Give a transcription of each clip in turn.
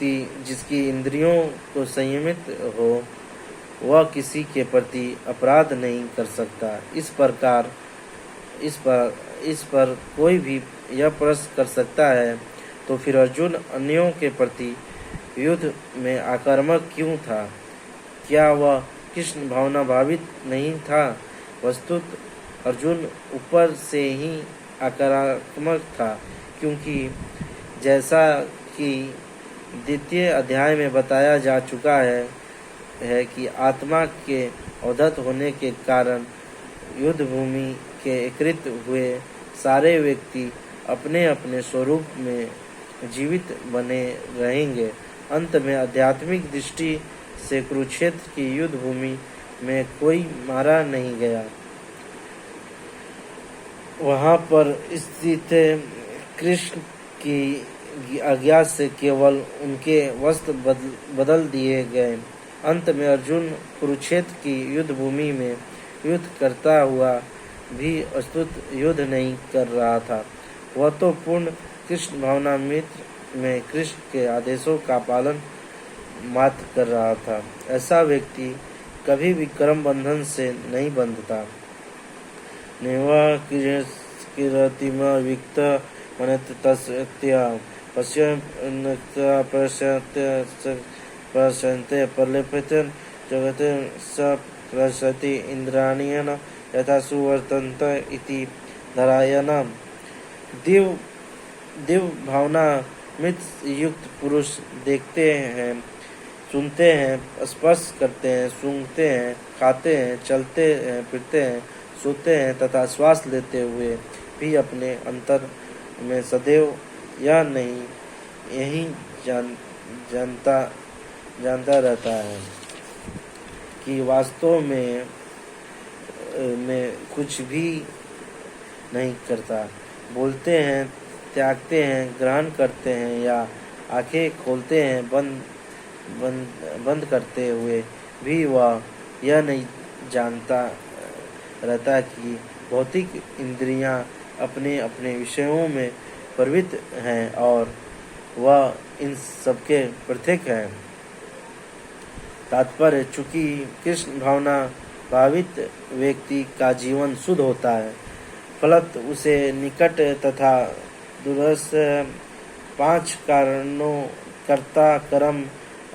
व्यक्ति जिसकी इंद्रियों को संयमित हो वह किसी के प्रति अपराध नहीं कर सकता। इस पर कोई भी यह प्रश्न कर सकता है तो फिर अर्जुन अन्यों के प्रति युद्ध में आक्रामक क्यों था? क्या वह कृष्ण भावना भावित नहीं था? वस्तुत अर्जुन ऊपर से ही आक्रामक था, क्योंकि जैसा कि द्वितीय अध्याय में बताया जा चुका है कि आत्मा के अवधत होने के कारण युद्ध भूमि के एकत्रित हुए सारे व्यक्ति अपने अपने स्वरूप में जीवित बने रहेंगे। अंत में आध्यात्मिक दृष्टि से कुरुक्षेत्र की युद्ध भूमि में कोई मारा नहीं गया। वहां पर स्थित कृष्ण की आज्ञा से केवल उनके वस्त्र बदल दिए गए। अंत में अर्जुन कुरुक्षेत्र की युद्ध भूमि में युद्ध करता हुआ भी अस्तुत युद्ध नहीं कर रहा था। वह तो पूर्ण कृष्ण भावना मित्र में कृष्ण के आदेशों का पालन मात्र कर रहा था। ऐसा व्यक्ति कभी भी कर्म बंधन से नहीं बंधता। नेवा किरतिम विक्त मनत तस्त्या पश्यन्ते प्रलेपित जगत स प्रसति इंद्राणीयन यथा सुवर्तन्त इति धरायन। दिव्य भावना मित्र युक्त पुरुष देखते हैं, सुनते हैं, स्पर्श करते हैं, सूंघते हैं, खाते हैं, चलते हैं, फिरते हैं, सोते हैं तथा श्वास लेते हुए भी अपने अंतर में सदैव यह नहीं यही जानता रहता है कि वास्तव में कुछ भी नहीं करता। बोलते हैं, त्यागते हैं, ग्रहण करते हैं या आंखें खोलते हैं, बंद करते हुए भी वह यह नहीं जानता रहता कि भौतिक इंद्रियां अपने अपने विषयों में प्रवृत्त हैं और वह इन सबके पृथक है। तात्पर्य, चूंकि कृष्ण भावना भावित व्यक्ति का जीवन शुद्ध होता है, फलत उसे निकट तथा दूरस्थ 5 कारणों कर्ता, कर्म,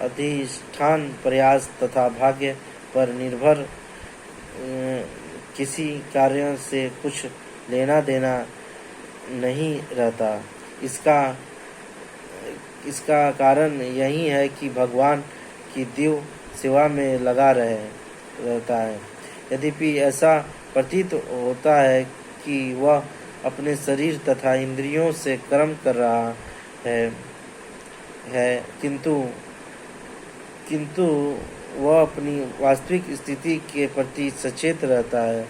अधिष्ठान, प्रयास तथा भाग्य पर निर्भर किसी कार्य से कुछ लेना देना नहीं रहता। इसका कारण यही है कि भगवान की दिव्य सेवा में लगा रहता है। यद्यपि ऐसा प्रतीत होता है कि वह अपने शरीर तथा इंद्रियों से कर्म कर रहा है, किंतु वह अपनी वास्तविक स्थिति के प्रति सचेत रहता है,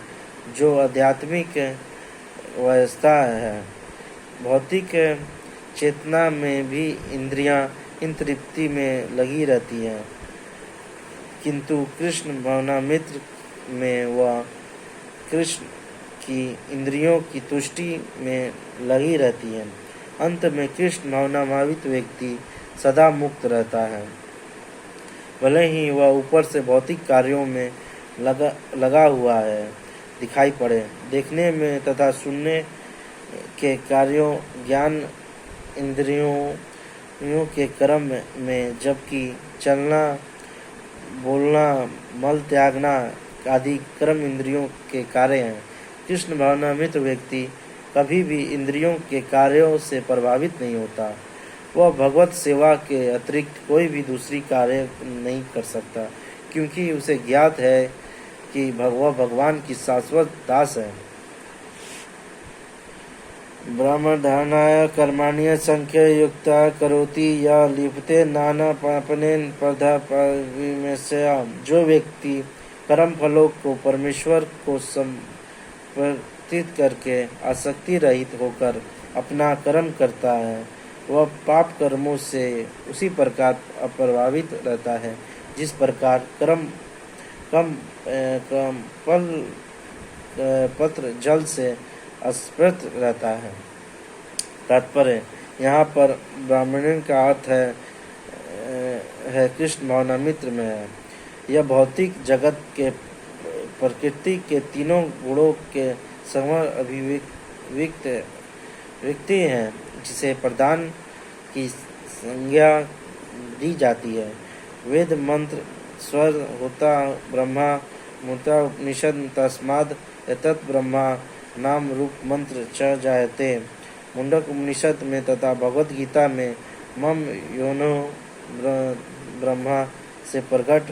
जो आध्यात्मिक व्यवस्था है। भौतिक चेतना में भी इंद्रियां इन तृप्ति में लगी रहती हैं, किंतु कृष्ण भावना मित्र में वह कृष्ण की इंद्रियों की तुष्टि में लगी रहती है। अंत में कृष्ण भावना भावित व्यक्ति सदा मुक्त रहता है, भले ही वह ऊपर से भौतिक कार्यों में लगा हुआ है दिखाई पड़े। देखने में तथा सुनने के कार्यों, ज्ञान इंद्रियों के कर्म में, जबकि चलना, बोलना, मल त्यागना आदि कर्म इंद्रियों के कार्य हैं। कृष्ण भावना मित्र व्यक्ति कभी भी इंद्रियों के कार्यों से प्रभावित नहीं होता। वह भगवत सेवा के अतिरिक्त कोई भी दूसरी कार्य नहीं कर सकता, क्योंकि उसे ज्ञात है कि वह भगवान की शाश्वत दास है। ब्रह्मधारणाय कर्माण्य संख्य युक्ता करोति या लिप्ते नाना पापनेन प्रधापविमस्या। जो व्यक्ति कर्म फलों को परमेश्वर को समर्पित करके आसक्ति रहित होकर अपना कर्म करता है, वह पाप कर्मों से उसी प्रकार अप्रभावित रहता है जिस प्रकार कर्म पत्र जल से अस्पृत रहता है। तात्पर्य, यहाँ पर ब्राह्मण का अर्थ है है कृष्ण भावनामृत में है। यह भौतिक जगत के प्रकृति के तीनों गुणों के समर अभिव्यक्ति हैं, जिसे प्रधान की संज्ञा दी जाती है। वेद मंत्र स्वर होता ब्रह्मा मूर्ता उपनिषद तस्माद् एतत् ब्रह्मा नाम रूप मंत्र च जायते। मुंडक उपनिषद में तथा भगवद गीता में मम योनो ब्रह्मा से प्रकट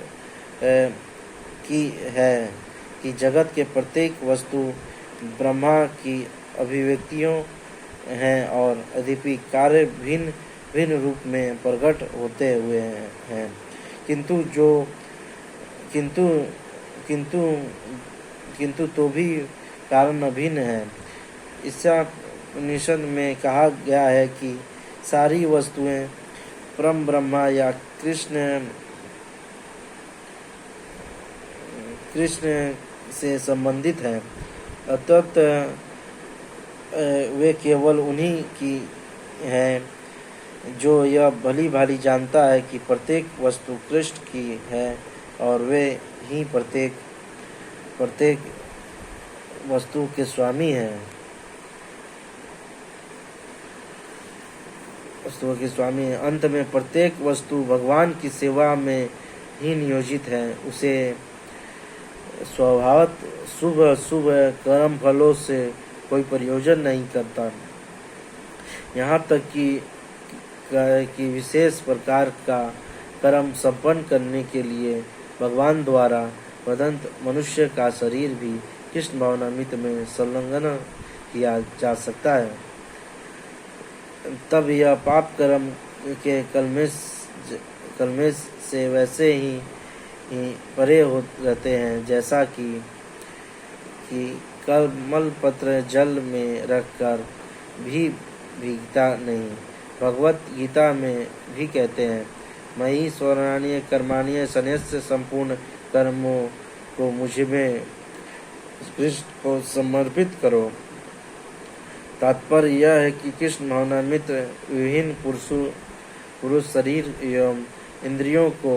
की है कि जगत के प्रत्येक वस्तु ब्रह्मा की अभिव्यक्तियों हैं और यद्यपि कार्य भिन्न भिन्न रूप में प्रकट होते हुए हैं, किंतु तो भी कारण अभिन्न है। ईसा उपनिषद में कहा गया है कि सारी वस्तुएं परम ब्रह्मा या कृष्ण से संबंधित हैं, अतः वे केवल उन्हीं की हैं जो यह भली भांति जानता है कि प्रत्येक वस्तु कृष्ण की है और वे ही प्रत्येक वस्तु के स्वामी हैं। वस्तुओं के स्वामी हैं। अंत में प्रत्येक वस्तु भगवान की सेवा में ही नियोजित है। उसे स्वभावतः शुभ कर्म फलों से कोई प्रयोजन नहीं करता, यहाँ तक कि विशेष प्रकार का कर्म संपन्न करने के लिए भगवान द्वारा प्रदत्त मनुष्य का शरीर भी कृष्ण भावनामृत में संलग्न किया जा सकता है। तब यह पाप कर्म के कलमेश से वैसे ही परे हो रहते हैं जैसा कि कमल पत्र जल में रखकर भी भीगता नहीं। भगवत गीता में भी कहते हैं, मयि स्वर्णानीय कर्माणीय सन्यस्य संपूर्ण कर्मों को मुझ में कृष्ण को समर्पित करो। तात्पर्य यह है कि कृष्ण भावनामृत विभिन्न पुरुष शरीर एवं इंद्रियों को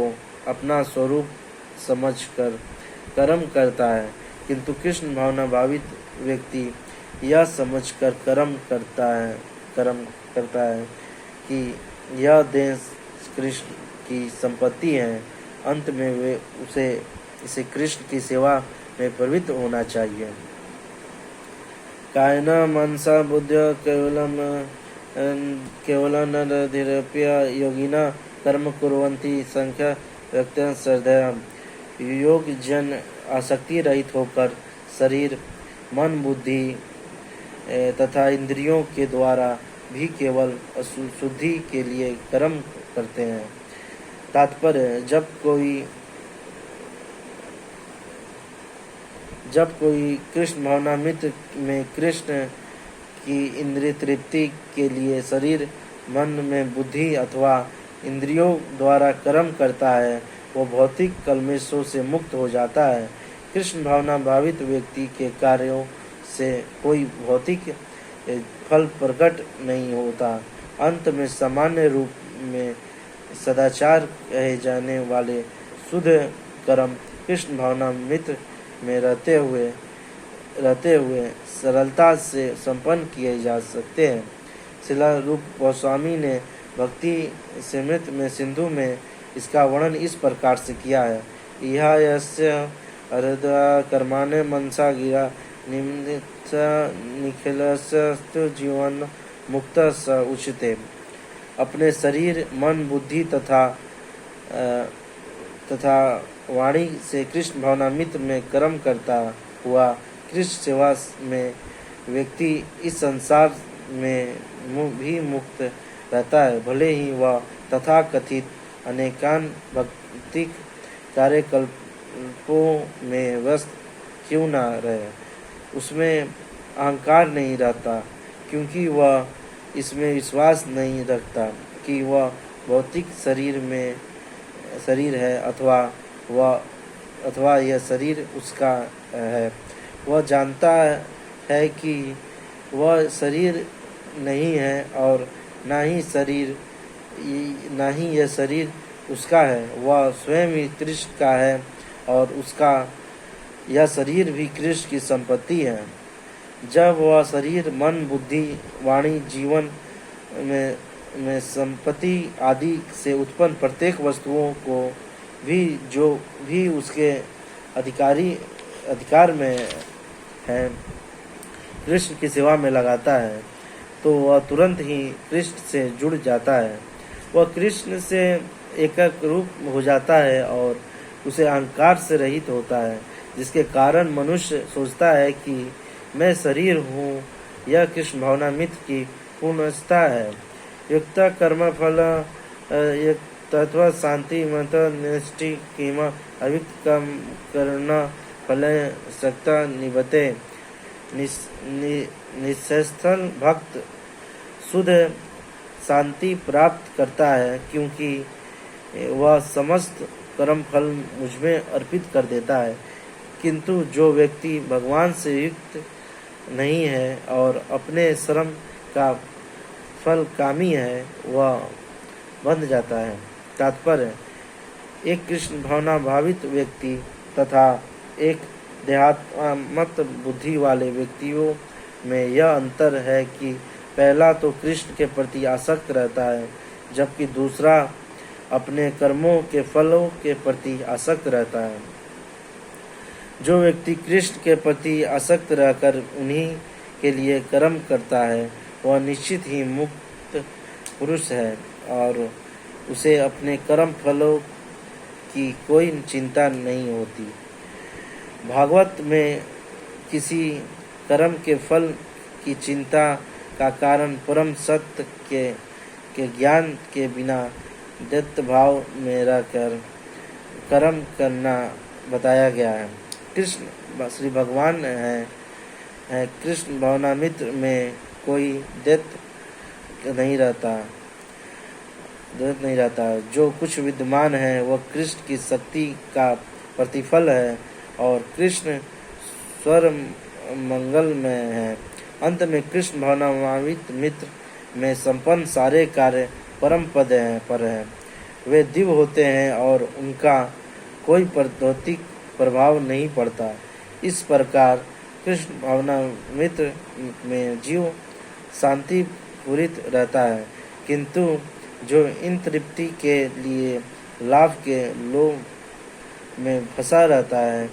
अपना स्वरूप समझकर कर्म करता है, किंतु कृष्ण भावना भावित व्यक्ति यह समझकर कर्म करता है कि यह देह कृष्ण की संपत्ति है। अंत में वे इसे कृष्ण की सेवा में प्रवृत्त होना चाहिए। कायेन मनसा बुद्ध्या केवलं नरधिरप्य योगिना कर्म कुर्वन्ति संख्या व्यक्तः श्रद्धया। योग जन आसक्ति रहित होकर शरीर मन बुद्धि तथा इंद्रियों के द्वारा भी केवल शुद्धि के लिए कर्म करते हैं। तात्पर्य जब कोई कृष्ण भावनामृत में कृष्ण की इंद्रिय तृप्ति के लिए शरीर मन में बुद्धि अथवा इंद्रियों द्वारा कर्म करता है, वो भौतिक कलमेशों से मुक्त हो जाता है। कृष्ण भावना भावित व्यक्ति के कार्यों से कोई भौतिक फल प्रकट नहीं होता। अंत में सामान्य रूप में सदाचार कहे जाने वाले शुद्ध कर्म कृष्ण भावनामृत में रहते हुए सरलता से संपन्न किए जा सकते हैं। श्रील रूप गोस्वामी ने भक्ति समृत में सिंधु में इसका वर्णन इस प्रकार से किया है। इहा यस्य हृदय कर्माणे मनसा गिरा निमित्त निखिलस्तु जीवन मुक्त स उच्यते। अपने शरीर मन बुद्धि तथा वाणी से कृष्ण भावनामृत में कर्म करता हुआ कृष्ण सेवा में व्यक्ति इस संसार में भी मुक्त रहता है, भले ही वह तथा कथित अनेकान भक्तिक कार्यकल्पों में व्यस्त क्यों न रहे। उसमें अहंकार नहीं रहता, क्योंकि वह इसमें विश्वास नहीं रखता कि वह भौतिक शरीर है अथवा यह शरीर उसका है। वह जानता है कि वह शरीर नहीं है और ना ही यह शरीर उसका है, वह स्वयं ही कृष्ण का है और उसका यह शरीर भी कृष्ण की संपत्ति है। जब वह शरीर मन बुद्धि वाणी जीवन में संपत्ति आदि से उत्पन्न प्रत्येक वस्तुओं को भी जो भी उसके अधिकार में है कृष्ण की सेवा में लगाता है, तो वह तुरंत ही कृष्ण से जुड़ जाता है। वह कृष्ण से एकक रूप हो जाता है और उसे अहंकार से रहित होता है, जिसके कारण मनुष्य सोचता है कि मैं शरीर हूँ। यह कृष्ण भावनामृत की पूर्णता है। युक्त कर्म फल तत्व शांति मत निष्ठि कीमा अविक्त कम करना फल सकता निबते निस्स्थल भक्त शुद्ध शांति प्राप्त करता है, क्योंकि वह समस्त कर्म फल मुझमें अर्पित कर देता है। किंतु जो व्यक्ति भगवान से युक्त नहीं है और अपने श्रम का फल कामी है, वह बंध जाता है। तात्पर्य: एक कृष्ण भावना भावित व्यक्ति तथा एक देहात्मक बुद्धि वाले व्यक्तियों में यह अंतर है कि पहला तो कृष्ण के प्रति आसक्त रहता है, जबकि दूसरा अपने कर्मों के फलों के प्रति आसक्त रहता है। जो व्यक्ति कृष्ण के प्रति आसक्त रहकर उन्हीं के लिए कर्म करता है, वह निश्चित ही मुक्त पुरुष है और उसे अपने कर्म फलों की कोई चिंता नहीं होती। भागवत में किसी कर्म के फल की चिंता का कारण परम सत्य के ज्ञान के बिना दैत्य भाव में रहकर कर्म करना बताया गया है। कृष्ण श्री भगवान है कृष्ण भावनामृत में कोई दैत्य नहीं रहता। जो कुछ विद्यमान है वह कृष्ण की शक्ति का प्रतिफल है और कृष्ण स्वर मंगल में है। अंत में कृष्ण भावनामृत मित्र में संपन्न सारे कार्य परम पद पर है। वे दिव्य होते हैं और उनका कोई भौतिक प्रभाव नहीं पड़ता। इस प्रकार कृष्ण भावनामृत में जीव शांति पूरित रहता है, किंतु जो इन तृप्ति के लिए लाभ के लोभ में फंसा रहता है,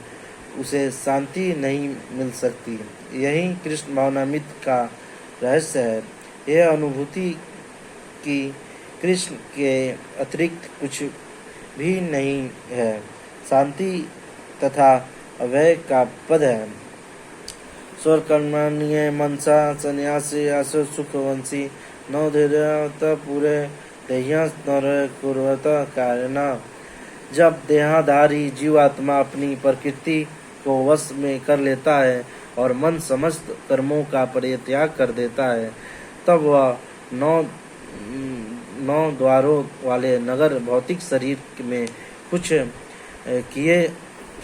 उसे शांति नहीं मिल सकती। यही कृष्ण भावनामृत का रहस्य है। यह अनुभूति कि कृष्ण के अतिरिक्त कुछ भी नहीं है, शांति तथा अभय का पद है। स्वर्कर्मण्ये मनसा संन्यासी असु सुखवंशी नौ धैर्य पूरे देह्यंस्नर कुर्वत कारणा। जब देहाधारी जीवात्मा अपनी प्रकृति को वश में कर लेता है और मन समस्त कर्मों का परित्याग कर देता है, तब वह नौ द्वारों वाले नगर भौतिक शरीर में कुछ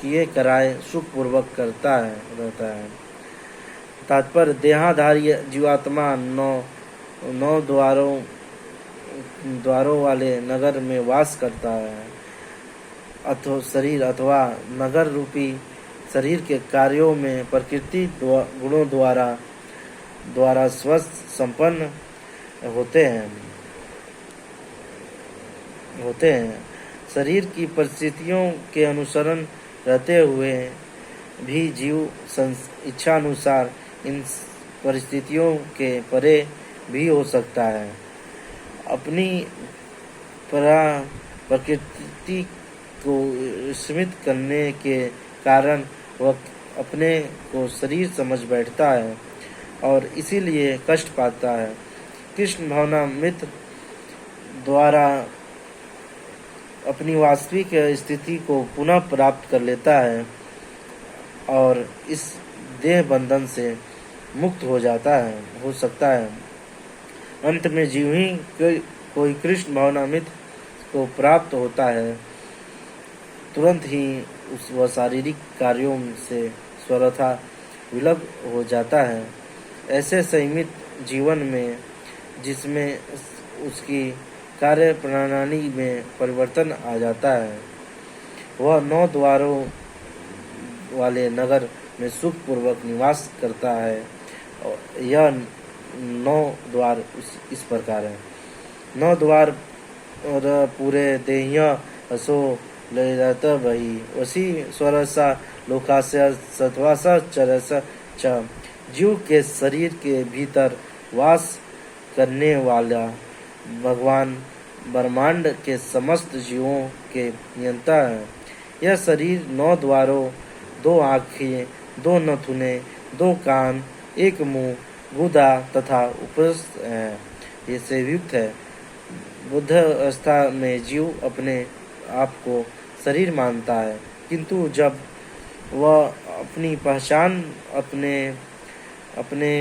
किए कराए सुखपूर्वक रहता है। तात्पर्य: देहाधारी जीवात्मा नौ द्वारों वाले नगर में वास करता है। अथवा नगर रूपी शरीर के कार्यों में प्रकृति गुणों द्वारा स्वस्थ संपन्न होते हैं। शरीर की परिस्थितियों के अनुसरण रहते हुए भी जीव इच्छानुसार इन परिस्थितियों के परे भी हो सकता है। अपनी प्रकृति को सीमित करने के कारण वह अपने को शरीर समझ बैठता है और इसीलिए कष्ट पाता है। कृष्ण भावनामृत द्वारा अपनी वास्तविक स्थिति को पुनः प्राप्त कर लेता है और इस देह बंधन से मुक्त हो सकता है। अंत में जीव ही कोई कृष्ण भावनामृत को प्राप्त होता है, तुरंत ही वह शारीरिक कार्यों से सर्वथा विलुप्त हो जाता है। ऐसे संयमित जीवन में जिसमें उसकी कार्य प्रणाली में परिवर्तन आ जाता है। वह 9 द्वारों वाले नगर में सुखपूर्वक निवास करता है। यह 9 द्वार इस प्रकार है। 9 द्वार और पूरे देह्य असो लयत वही वसी स्वरसा लोकास्य सत्वासा चरस च। जीव के शरीर के भीतर वास करने वाला भगवान ब्रह्मांड के समस्त जीवों के नियंता है। यह शरीर 9 द्वारों, 2 आँखें, 2 नथुने, 2 कान, 1 मुंह, गुदा तथा उपस्थ है, इससे युक्त है। बुद्ध अवस्था में जीव अपने आप को शरीर मानता है, किंतु जब वह अपनी पहचान अपने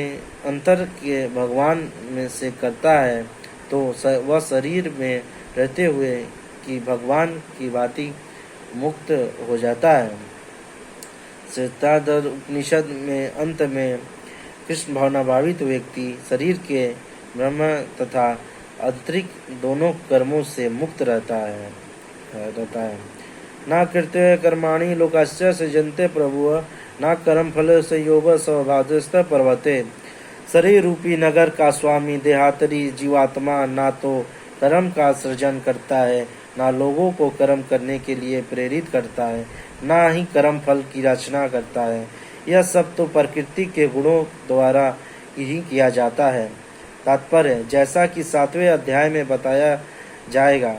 अंतर के भगवान में से करता है तो वह शरीर में रहते हुए कि भगवान की भांति मुक्त हो जाता है। श्वेताश्वतर उपनिषद में अंत में कृष्ण भावना भावित व्यक्ति शरीर के ब्रह्म तथा आंतरिक दोनों कर्मों से मुक्त रहता है। न कृत्य कर्माणि लोकस्य सृजन्ते प्रभुः न कर्म फल संयोग स्वभावस्थ पर्वते। शरीर रूपी नगर का स्वामी देहातरी जीवात्मा ना तो कर्म का सृजन करता है, ना लोगों को कर्म करने के लिए प्रेरित करता है, ना ही कर्म फल की रचना करता है। यह सब तो प्रकृति के गुणों द्वारा ही किया जाता है। तात्पर्य, जैसा कि 7वें अध्याय में बताया जाएगा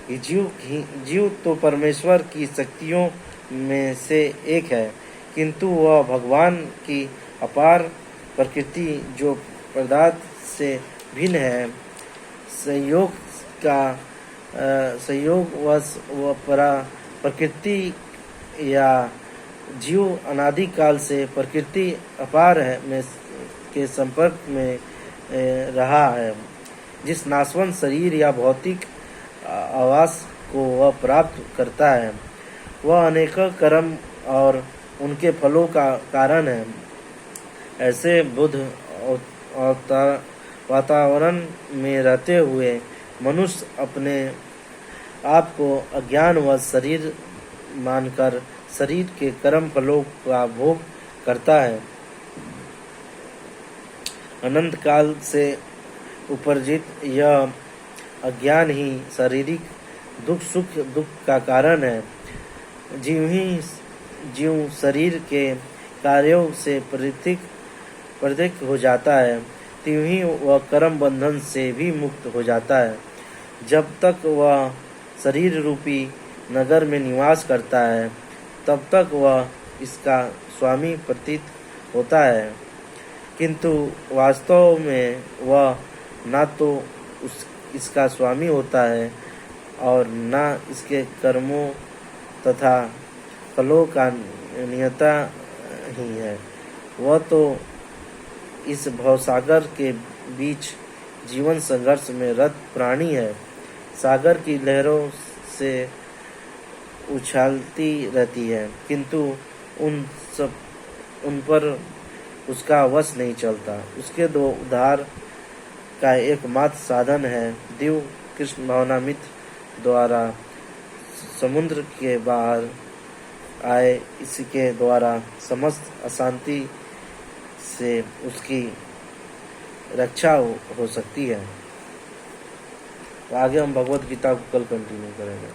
कि जीव तो परमेश्वर की शक्तियों में से एक है, किंतु वह भगवान की अपार प्रकृति जो पदार्थ से भिन्न है, संयोगवश वह प्रकृति या जीव अनादिकाल से प्रकृति अपार है में के संपर्क में रहा है। जिस नाशवंत शरीर या भौतिक आवास को वह प्राप्त करता है, वह अनेक कर्म और उनके फलों का कारण है। ऐसे बुद्ध वातावरण में रहते हुए मनुष्य अपने आप को अज्ञान व शरीर मानकर शरीर के कर्म फलों का भोग करता है। अनंत काल से उपर्जित यह अज्ञान ही शारीरिक दुख का कारण है। जीव शरीर के कार्यों से पृथक हो जाता है, त्यों ही वह कर्म बंधन से भी मुक्त हो जाता है। जब तक वह शरीर रूपी नगर में निवास करता है, तब तक वह इसका स्वामी प्रतीत होता है, किंतु वास्तव में वह ना तो इसका स्वामी होता है और ना इसके कर्मों तथा फलों का नियता ही है। वह तो इस भवसागर के बीच जीवन संघर्ष में रत प्राणी है। सागर की लहरों से उछालती रहती है, किंतु उन पर उसका वश नहीं चलता। उसके दो उद्धार का एकमात्र साधन है दिव्य कृष्ण भावनामृत द्वारा समुद्र के बाहर आए। इसके द्वारा समस्त अशांति से उसकी रक्षा हो सकती है। आगे हम भगवत गीता को कल कंटिन्यू करेंगे।